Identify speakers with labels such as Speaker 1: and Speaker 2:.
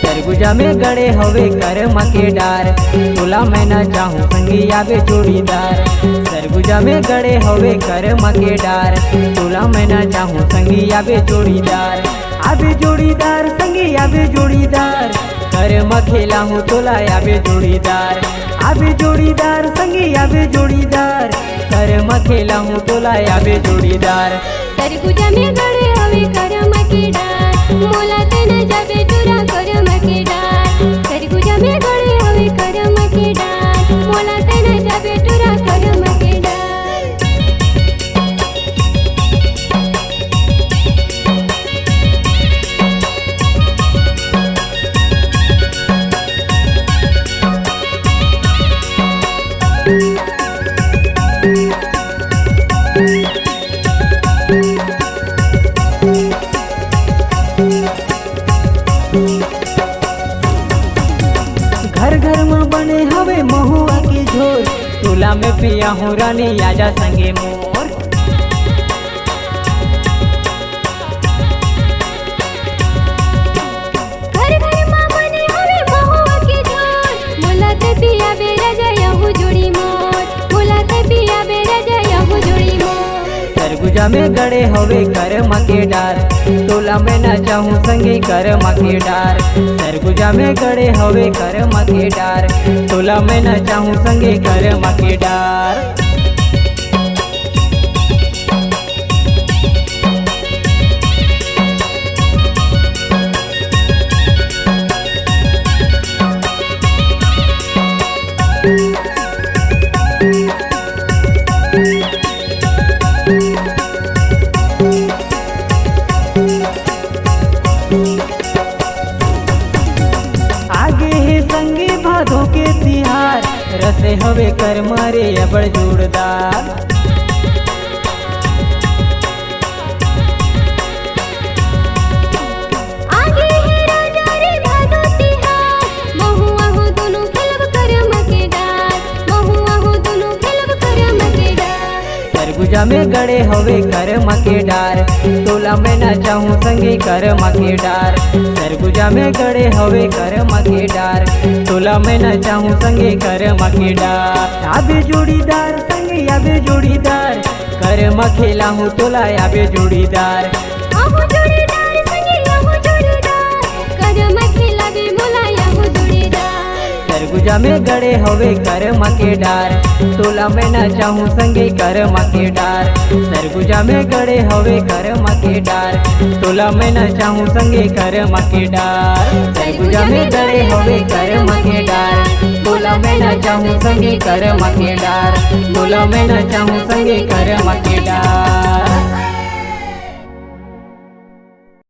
Speaker 1: सरगुजा में गड़े हवे कर्म के डार, तोला मैं न चाहूँ संगी आवे जोड़ीदार। सरगुजा में गड़े हवे कर्म के डार, तोला मैं न चाहूँ संगी आवे जोड़ीदार। आवे जोड़ीदार संगी आवे जोड़ीदार, कर्म खेला हूँ तोला आवे जोड़ीदार। आवे जोड़ीदार संगी आवे जोड़ीदार, कर्म खेला हूँ तोला आवे जोड़ीदार।
Speaker 2: सरगुजा में गड़े हवे कर्म के डार, मोला तेन जाबे टूरा कर्म के डार। सरगुजा में गड़े हवे कर्म के डार, मोला तेन जाबे टूरा कर्म के डार।
Speaker 1: घर घर में बने हवे महुआ की झोर, तोला में पिया हूँ रानी आजा संगे मोर।
Speaker 2: घर घर में बने हवे महुआ की झोर, मोला ते पिया बेरा जयहु जोड़ी मोर। मोला ते पिया बेरा जयहु जोड़ी मोर।
Speaker 1: सरगुजा में गड़े हवे कर्म के डार, तोला मैं न चाहूँ संगे कर्म के डार। सरगुजा में गड़े हवे कर्म के डार, तोला मैं न चाहूँ संगे कर्म के डार। आगे है संगे भादों के तिहार, रसे हवे कर्म रे अबड़ जोरदार।
Speaker 2: आगे है राजा रे भादो तिहार, महुआ हो दोनों खेलब कर्म के डार। महुआ हो दोनों खेलब कर्म के डार।
Speaker 1: सरगुजा में गड़े हवे कर्म के डार, तोला मैं न चाहूँ संगे कर्म के डार। सरगुजा में गड़े हवे कर्म के डार, तोला मैं न चाहूँ संगे कर्म के डार। आवे जोड़ीदार संगे आवे जोड़ीदार, कर्म खेला हूँ तोला आवे जोड़ीदार।
Speaker 2: आहु जोड़ीदार संगे आहु जोड़ीदार, कर्म खेलाबे मोला आहु जोड़ीदार।
Speaker 1: सरगुजा में गड़े हवे कर्म के डार, तोला मैं न चाहूँ संगे कर्म के डार। सरगुजा में गड़े हवे कर्म के डार, तोला मैं न चाहूँ संगे कर्म के डार। सरगुजा में गड़े हवे कर्म के डार, तोला मैं न चाहूँ संगे कर्म के डार। तोला मैं न चाहूँ संगे कर्म के डार।